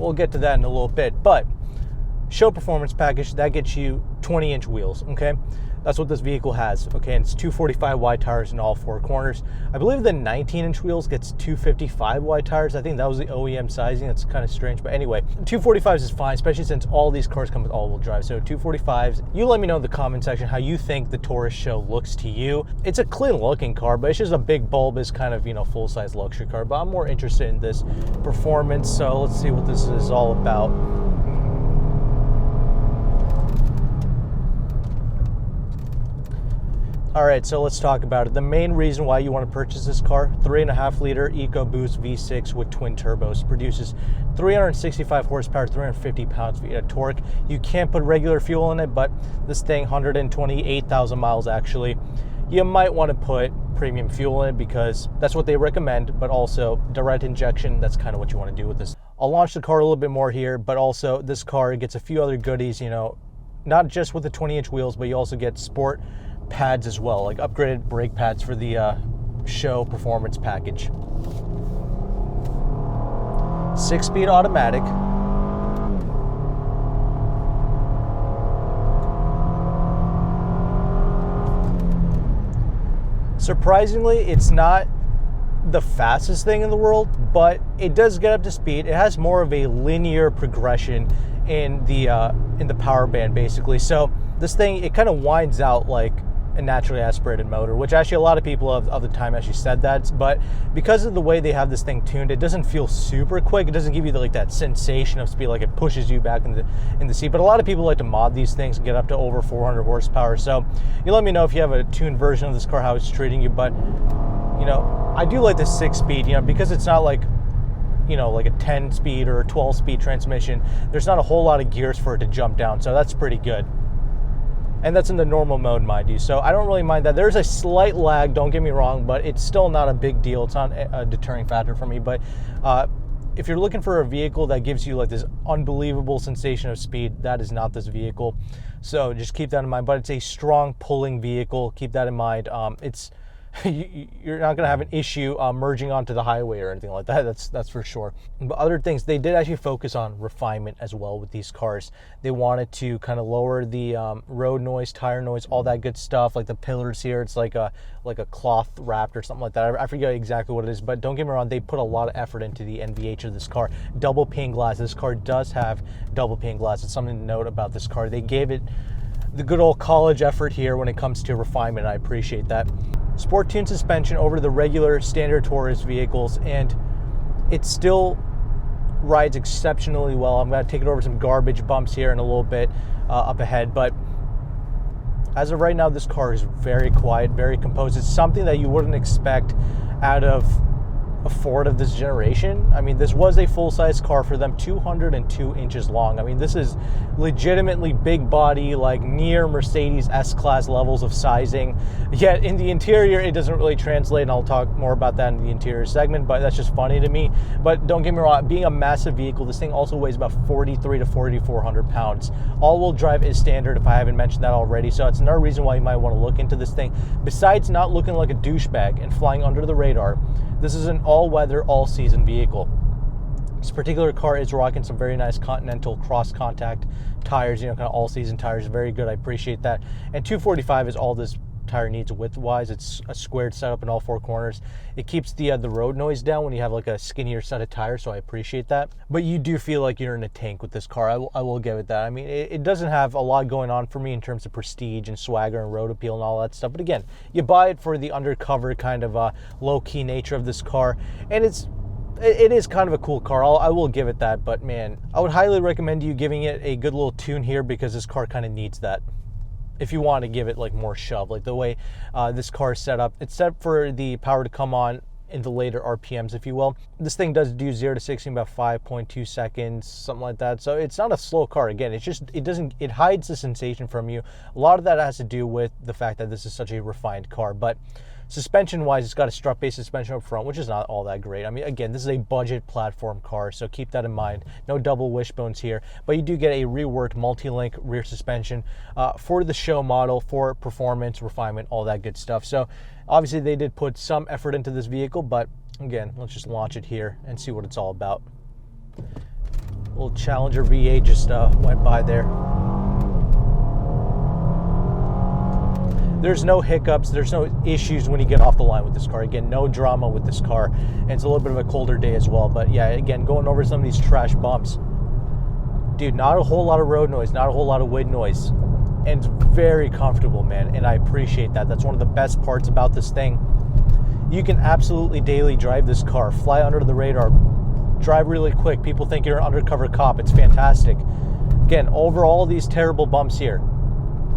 we'll get to that in a little bit. But SHO performance package, that gets you 20-inch wheels, okay? That's what this vehicle has, okay? And it's 245 wide tires in all four corners. I believe the 19-inch wheels gets 255 wide tires. I think that was the OEM sizing. That's kind of strange, but anyway, 245s is fine, especially since all these cars come with all-wheel drive. So 245s, you let me know in the comment section how you think the Taurus SHO looks to you. It's a clean-looking car, but it's just a big bulbous kind of, you know, full-size luxury car. But I'm more interested in this performance, so let's see what this is all about. All right, so let's talk about it. The main reason why you want to purchase this car, 3.5 liter Ecoboost V6 with twin turbos, produces 365 horsepower, 350 pounds-feet of torque. You can't put regular fuel in it, but this thing, 128,000 miles actually. You might want to put premium fuel in it because that's what they recommend, but also direct injection, that's kind of what you want to do with this. I'll launch the car a little bit more here, but also this car gets a few other goodies, you know, not just with the 20-inch wheels, but you also get sport pads as well, like upgraded brake pads for the SHO performance package. 6-speed automatic. Surprisingly, it's not the fastest thing in the world, but it does get up to speed. It has more of a linear progression in the power band, basically. So this thing, it kind of winds out like a naturally aspirated motor, which actually a lot of people of the time actually said that, but because of the way they have this thing tuned, it doesn't feel super quick. It doesn't give you like that sensation of speed, like it pushes you back in the seat. But a lot of people like to mod these things and get up to over 400 horsepower. So you let me know if you have a tuned version of this car, how it's treating you. But you know, I do like the 6-speed, you know, because it's not like, you know, like a 10-speed or a 12-speed transmission. There's not a whole lot of gears for it to jump down, so that's pretty good. And that's in the normal mode, mind you. So I don't really mind that. There's a slight lag, don't get me wrong, but it's still not a big deal. It's not a deterring factor for me. But if you're looking for a vehicle that gives you like this unbelievable sensation of speed, that is not this vehicle. So just keep that in mind. But it's a strong pulling vehicle. Keep that in mind. You're not going to have an issue merging onto the highway or anything like that. That's for sure. But other things, they did actually focus on refinement as well with these cars. They wanted to kind of lower the road noise, tire noise, all that good stuff. Like the pillars here, it's like a cloth wrapped or something like that. I forget exactly what it is, but don't get me wrong, they put a lot of effort into the NVH of this car. Double pane glass. This car does have double pane glass. It's something to note about this car. They gave it the good old college effort here when it comes to refinement. I appreciate that. Sport tuned suspension over the regular standard Taurus vehicles, and it still rides exceptionally well. I'm going to take it over some garbage bumps here in a little bit up ahead, but as of right now, this car is very quiet, very composed. It's something that you wouldn't expect out of a Ford of this generation. I mean, this was a full-size car for them, 202 inches long. I mean, this is legitimately big body, like near Mercedes S-Class levels of sizing. Yet in the interior, it doesn't really translate, and I'll talk more about that in the interior segment, but that's just funny to me. But don't get me wrong, being a massive vehicle, this thing also weighs about 4,300 to 4,400 pounds. All-wheel drive is standard, if I haven't mentioned that already, so it's another reason why you might want to look into this thing. Besides not looking like a douchebag and flying under the radar, this is an all-weather, all-season vehicle. This particular car is rocking some very nice Continental cross-contact tires, you know, kind of all-season tires. Very good, I appreciate that. And 245 is all this tire needs width-wise. It's a squared setup in all four corners. It keeps the road noise down when you have like a skinnier set of tires, so I appreciate that. But you do feel like you're in a tank with this car. I will give it that. I mean, it doesn't have a lot going on for me in terms of prestige and swagger and road appeal and all that stuff. But again, you buy it for the undercover kind of low-key nature of this car, and it is kind of a cool car. I will give it that. But man, I would highly recommend you giving it a good little tune here, because this car kind of needs that. If you want to give it like more shove, like the way this car is set up, it's set for the power to come on in the later RPMs, if you will. This thing does do 0 to 60 in about 5.2 seconds, something like that. So it's not a slow car. Again, it's just, it hides the sensation from you. A lot of that has to do with the fact that this is such a refined car. But suspension-wise, it's got a strut-based suspension up front, which is not all that great. I mean, again, this is a budget platform car, so keep that in mind. No double wishbones here, but you do get a reworked multi-link rear suspension for the SHO model, for performance, refinement, all that good stuff. So obviously they did put some effort into this vehicle, but again, let's just launch it here and see what it's all about. Little Challenger V8 just went by there. There's no hiccups, there's no issues when you get off the line with this car. Again, no drama with this car. And it's a little bit of a colder day as well. But yeah, again, going over some of these trash bumps. Dude, not a whole lot of road noise, not a whole lot of wind noise. And it's very comfortable, man. And I appreciate that. That's one of the best parts about this thing. You can absolutely daily drive this car, fly under the radar, drive really quick. People think you're an undercover cop. It's fantastic. Again, over all these terrible bumps here,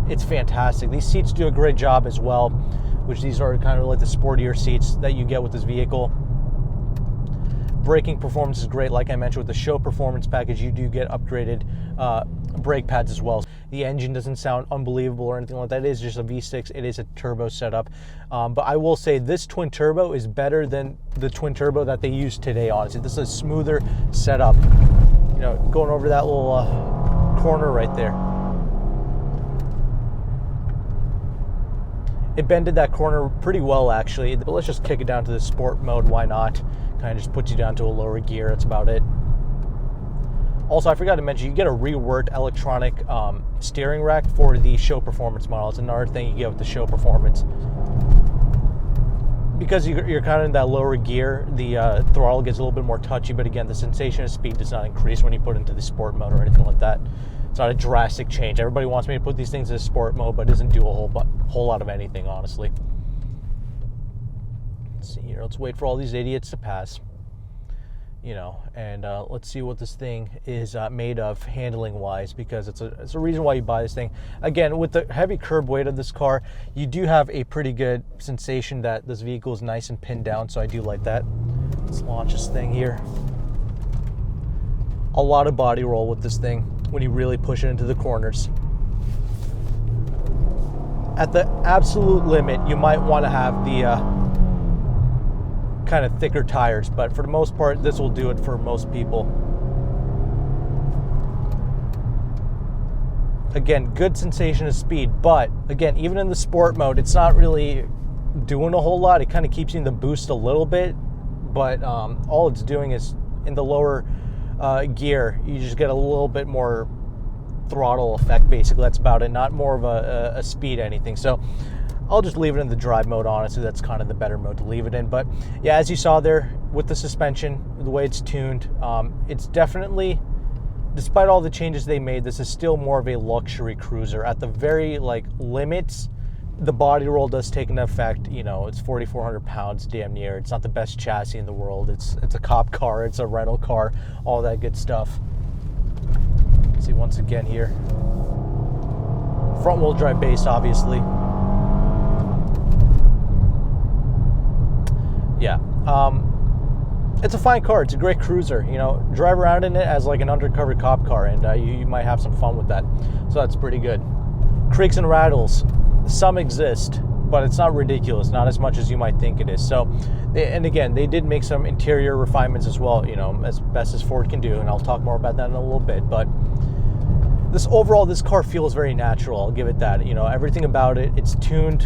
it's fantastic. These seats do a great job as well, which these are kind of like the sportier seats that you get with this vehicle. Braking performance is great. Like I mentioned, with the SHO performance package, you do get upgraded brake pads as well. The engine doesn't sound unbelievable or anything like that. It is just a V6. It is a turbo setup. But I will say this twin turbo is better than the twin turbo that they use today, honestly. This is a smoother setup. You know, going over that little corner right there. It bended that corner pretty well, actually. But let's just kick it down to the sport mode. Why not? Kind of just puts you down to a lower gear. That's about it. Also, I forgot to mention, you get a reworked electronic steering rack for the SHO Performance model. It's another thing you get with the SHO Performance. Because you're kind of in that lower gear, the throttle gets a little bit more touchy, but again, the sensation of speed does not increase when you put it into the sport mode or anything like that. It's not a drastic change. Everybody wants me to put these things in sport mode, but it doesn't do a whole lot of anything, honestly. Let's see here. Let's wait for all these idiots to pass. You know, and let's see what this thing is made of handling-wise, because it's a reason why you buy this thing. Again, with the heavy curb weight of this car, you do have a pretty good sensation that this vehicle is nice and pinned down, so I do like that. Let's launch this thing here. A lot of body roll with this thing when you really push it into the corners. At the absolute limit, you might want to have the kind of thicker tires, but for the most part, this will do it for most people. Again, good sensation of speed, but again, even in the sport mode, it's not really doing a whole lot. It kind of keeps you in the boost a little bit, but all it's doing is in the lower gear, you just get a little bit more throttle effect, basically. That's about it, not more of a speed anything. So I'll just leave it in the drive mode, honestly. That's kind of the better mode to leave it in. But yeah, as you saw there with the suspension, the way it's tuned, it's definitely, despite all the changes they made, this is still more of a luxury cruiser. At the very limits, the body roll does take an effect. You know, it's 4,400 pounds, damn near. It's not the best chassis in the world. It's a cop car, it's a rental car, all that good stuff. Let's see once again here. Front wheel drive base, obviously. Yeah, it's a fine car. It's a great cruiser. You know, drive around in it as like an undercover cop car, and you might have some fun with that. So that's pretty good. Creaks and rattles, some exist, but it's not ridiculous. Not as much as you might think it is. So, and again, they did make some interior refinements as well. You know, as best as Ford can do, and I'll talk more about that in a little bit. But this car feels very natural. I'll give it that. You know, everything about it, it's tuned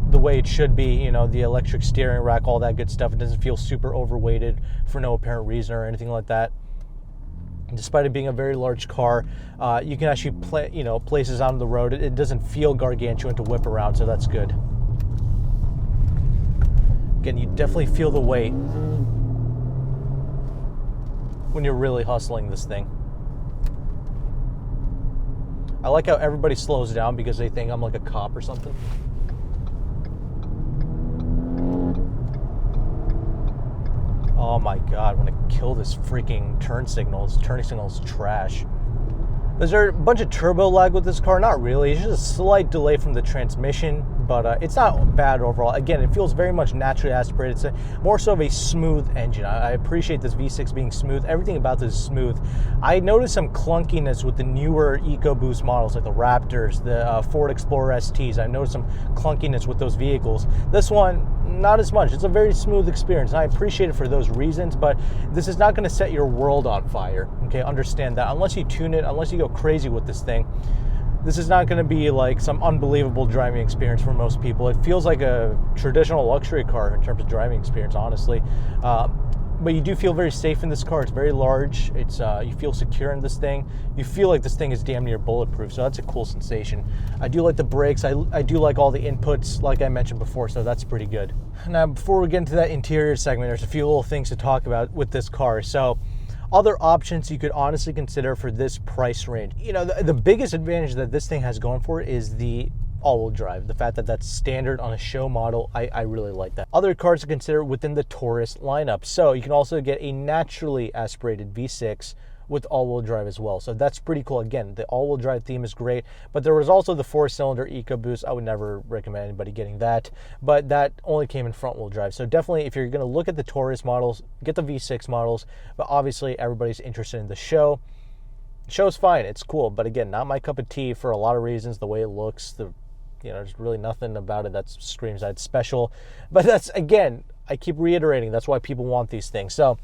the way it should be. You know, the electric steering rack, all that good stuff. It doesn't feel super overweighted for no apparent reason or anything like that. Despite it being a very large car, you can actually places on the road. It doesn't feel gargantuan to whip around, so that's good. Again, you definitely feel the weight when you're really hustling this thing. I like how everybody slows down because they think I'm like a cop or something. Oh my god, I want to kill this freaking turn signal. This turning signal is trash. Is there a bunch of turbo lag with this car? Not really. It's just a slight delay from the transmission, but it's not bad overall. Again, it feels very much naturally aspirated. It's more so of a smooth engine. I appreciate this V6 being smooth. Everything about this is smooth. I noticed some clunkiness with the newer EcoBoost models, like the Raptors, the Ford Explorer STs. I noticed some clunkiness with those vehicles. This one, not as much. It's a very smooth experience, and I appreciate it for those reasons, but this is not going to set your world on fire. Okay, understand that. Unless you tune it, unless you go crazy with this thing, this is not going to be like some unbelievable driving experience for most people. It feels like a traditional luxury car in terms of driving experience, honestly. But you do feel very safe in this car. It's very large. It's you feel secure in this thing. You feel like this thing is damn near bulletproof, so that's a cool sensation. I do like the brakes. I do like all the inputs, like I mentioned before, so that's pretty good. Now, before we get into that interior segment, there's a few little things to talk about with this car. So, other options you could honestly consider for this price range. You know, the biggest advantage that this thing has going for it is the all-wheel drive. The fact that that's standard on a SHO model, I really like that. Other cars to consider within the Taurus lineup. So you can also get a naturally aspirated V6 with all-wheel drive as well. So that's pretty cool. Again, the all-wheel drive theme is great, but there was also the 4-cylinder EcoBoost. I would never recommend anybody getting that, but that only came in front-wheel drive. So definitely, if you're going to look at the Taurus models, get the V6 models, but obviously everybody's interested in the SHO. SHO's fine, it's cool, but again, not my cup of tea for a lot of reasons. The way it looks, there's really nothing about it that screams that it's special. But that's, again, I keep reiterating, that's why people want these things. So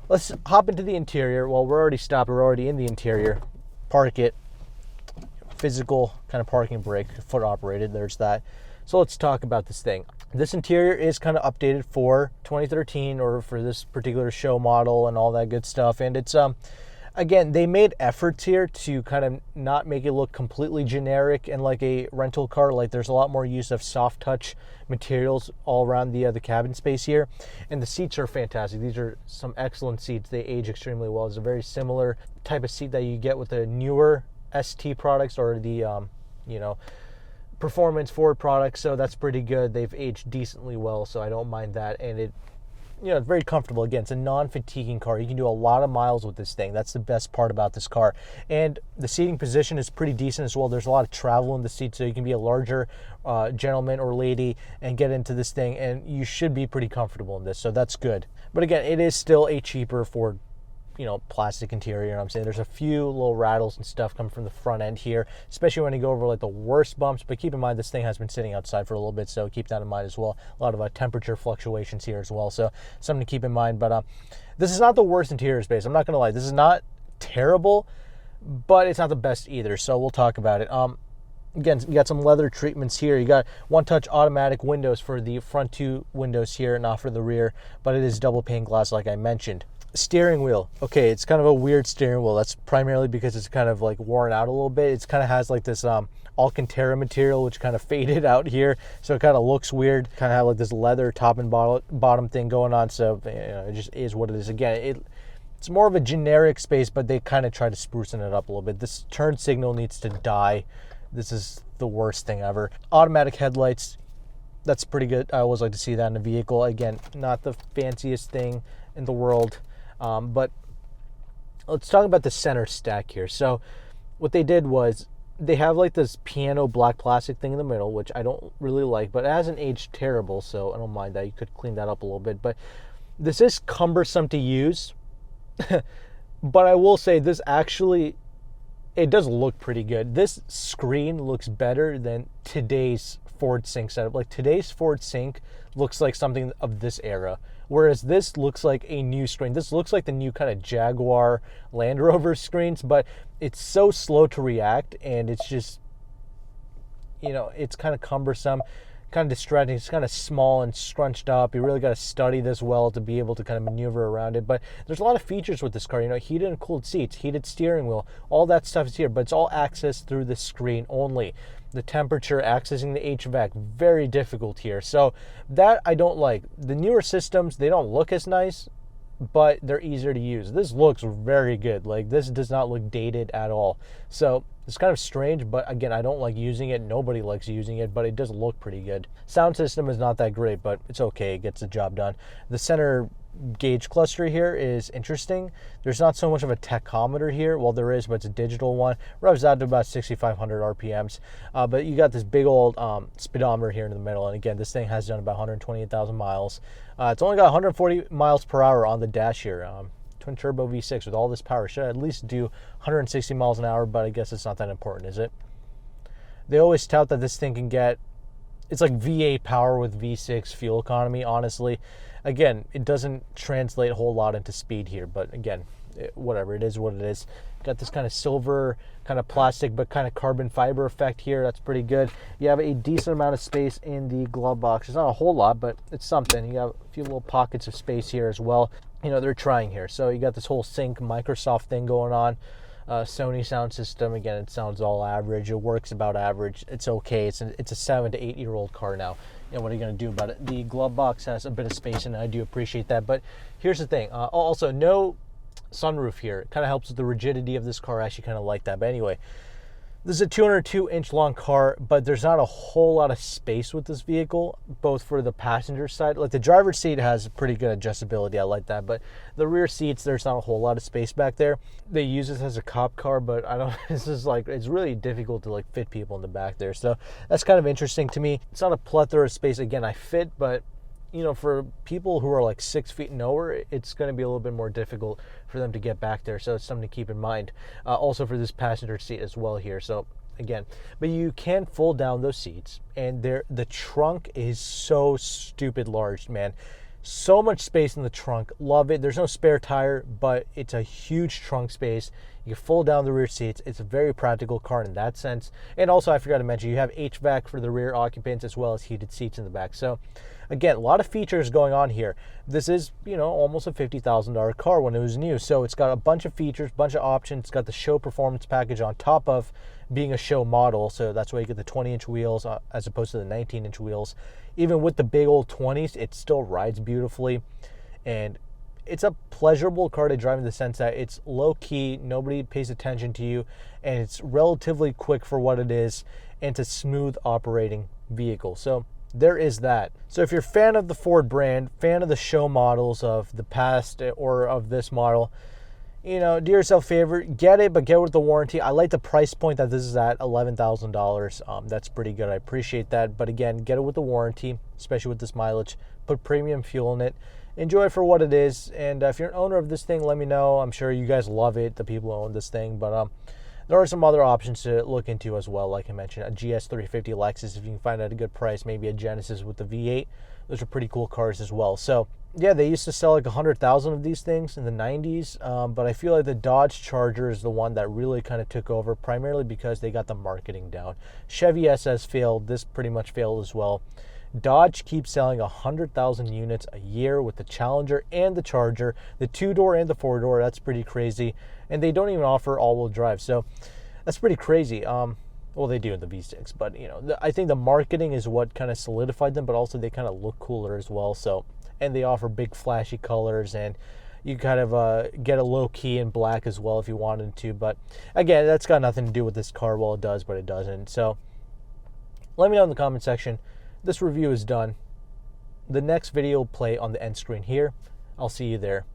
let's hop into the interior. Well, we're already stopped. We're already in the interior. Park it. Physical kind of parking brake, foot operated. There's that. So let's talk about this thing. This interior is kind of updated for 2013 or for this particular SHO model and all that good stuff. And it's again, they made efforts here to kind of not make it look completely generic and like a rental car. Like, there's a lot more use of soft touch materials all around the cabin space here. And the seats are fantastic. These are some excellent seats. They age extremely well. It's a very similar type of seat that you get with the newer ST products or the, performance Ford products. So that's pretty good. They've aged decently well, so I don't mind that. And it's very comfortable. Again, it's a non-fatiguing car. You can do a lot of miles with this thing. That's the best part about this car. And the seating position is pretty decent as well. There's a lot of travel in the seat, so you can be a larger gentleman or lady and get into this thing, and you should be pretty comfortable in this, so that's good. But again, it is still a cheaper Ford plastic interior. You know what I'm saying? There's a few little rattles and stuff coming from the front end here, especially when you go over like the worst bumps. But keep in mind, this thing has been sitting outside for a little bit, so keep that in mind as well. A lot of temperature fluctuations here as well, so something to keep in mind. But this is not the worst interior space. I'm not gonna lie. This is not terrible, but it's not the best either. So we'll talk about it. Again, you got some leather treatments here. You got one-touch automatic windows for the front two windows here, not for the rear, but it is double pane glass like I mentioned. Steering wheel. Okay, it's kind of a weird steering wheel. That's primarily because it's kind of like worn out a little bit. It's kind of has like this Alcantara material, which kind of faded out here, so it kind of looks weird. Kind of have like this leather top and bottom thing going on, so it just is what it is. Again, it's more of a generic space, but they kind of try to sprucing it up a little bit. This turn signal needs to die. This is the worst thing ever. Automatic headlights. That's pretty good. I always like to see that in a vehicle. Again, not the fanciest thing in the world. But let's talk about the center stack here. So what they did was they have like this piano black plastic thing in the middle, which I don't really like, but it hasn't aged terrible, so I don't mind that. You could clean that up a little bit, but this is cumbersome to use. But I will say this actually, it does look pretty good. This screen looks better than today's Ford Sync setup. Like, today's Ford Sync looks like something of this era, whereas this looks like a new screen. This looks like the new kind of Jaguar Land Rover screens, but it's so slow to react, and it's just, it's kind of cumbersome, kind of distracting. It's kind of small and scrunched up. You really got to study this well to be able to kind of maneuver around it. But there's a lot of features with this car. Heated and cooled seats, heated steering wheel, all that stuff is here, but it's all accessed through the screen only. The temperature, accessing the HVAC, very difficult here. So that I don't like. The newer systems, they don't look as nice, but they're easier to use. This looks very good. Like, this does not look dated at all. So it's kind of strange, but again, I don't like using it. Nobody likes using it, but it does look pretty good. Sound system is not that great, but it's okay. It gets the job done. The center gauge cluster here is interesting. There's not so much of a tachometer here. Well, there is, but it's a digital one. Revs out to about 6,500 RPMs. But you got this big old speedometer here in the middle. And again, this thing has done about 128,000 miles. It's only got 140 miles per hour on the dash here. Twin Turbo V6 with all this power should at least do 160 miles an hour, but I guess it's not that important, is it? They always tout that this thing can get, it's like V8 power with V6 fuel economy, honestly. Again, it doesn't translate a whole lot into speed here, but again, whatever, it is what it is. Got this kind of silver, kind of plastic, but kind of carbon fiber effect here. That's pretty good. You have a decent amount of space in the glove box. It's not a whole lot, but it's something. You have a few little pockets of space here as well. You know, they're trying here. So you got this whole sync Microsoft thing going on. Sony sound system, again, it sounds all average. It works about average. It's okay. It's a 7 to 8 year old car now. You know, what are you going to do about it? The glove box has a bit of space, and I do appreciate that. But here's the thing. Also, no sunroof here. It kind of helps with the rigidity of this car. I actually kind of like that. But anyway, this is a 202-inch long car, but there's not a whole lot of space with this vehicle, both for the passenger side. Like the driver's seat has pretty good adjustability. I like that. But the rear seats, there's not a whole lot of space back there. They use this as a cop car, but I don't, this is like, it's really difficult to like fit people in the back there. So that's kind of interesting to me. It's not a plethora of space. Again, I fit, but you know, for people who are like 6 feet and over, it's going to be a little bit more difficult for them to get back there. So it's something to keep in mind. Also for this passenger seat as well here. So again, but you can fold down those seats, and the trunk is so stupid large, man. So much space in the trunk. Love it. There's no spare tire, but it's a huge trunk space. You can fold down the rear seats. It's a very practical car in that sense. And also, I forgot to mention, you have HVAC for the rear occupants as well as heated seats in the back. So again, a lot of features going on here. This is, you know, almost a $50,000 car when it was new. So it's got a bunch of features, bunch of options. It's got the SHO performance package on top of being a SHO model. So that's why you get the 20-inch wheels as opposed to the 19-inch wheels. Even with the big old 20s, it still rides beautifully. And it's a pleasurable car to drive in the sense that it's low-key, nobody pays attention to you, and it's relatively quick for what it is, and it's a smooth operating vehicle. So there is that. So if you're a fan of the Ford brand, fan of the SHO models of the past or of this model, you know, do yourself a favor, get it, but get it with the warranty. I like the price point that this is at, $11,000. That's pretty good. I appreciate that. But again, get it with the warranty, especially with this mileage. Put premium fuel in it. Enjoy it for what it is. And if you're an owner of this thing, let me know. I'm sure you guys love it, the people who own this thing. But there are some other options to look into as well. Like I mentioned, a GS350 Lexus, if you can find at a good price, maybe a Genesis with the V8. Those are pretty cool cars as well. So yeah, they used to sell like 100,000 of these things in the 90s, but I feel like the Dodge Charger is the one that really kind of took over, primarily because they got the marketing down. Chevy SS failed. This pretty much failed as well. Dodge keeps selling 100,000 units a year with the Challenger and the Charger, the 2-door and the 4-door. That's pretty crazy. And they don't even offer all-wheel drive. So that's pretty crazy. Well, they do in the V6, but you know, I think the marketing is what kind of solidified them, but also they kind of look cooler as well. So, and they offer big flashy colors, and you kind of get a low key in black as well if you wanted to. But again, that's got nothing to do with this car. Well, it does, but it doesn't. So let me know in the comment section. This review is done. The next video will play on the end screen here. I'll see you there.